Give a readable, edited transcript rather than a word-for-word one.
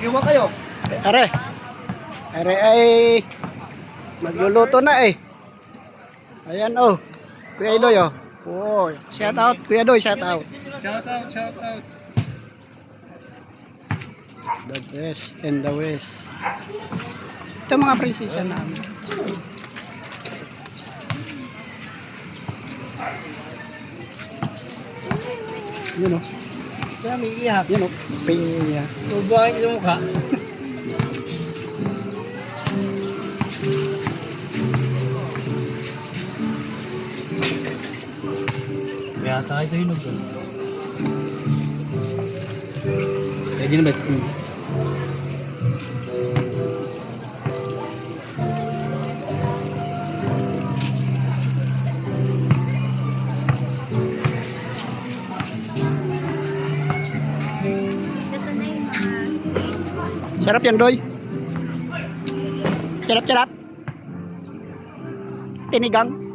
Iwan kayo. Are. Are ay magluluto na eh. Ayan oh. Kuya Idoy oh. Oh, shout out Kuya Idoy, shout out. Shout out, shout out. The best and the west. Ito mga prinsesa namin. Yun o. Kaya may ihap. Yun o. Pinya. Tubuhain yung mukha. Kaya tayo hinog doon. Pwede na ba? Sarap yan, Doy. Sarap-sarap. Tinigang.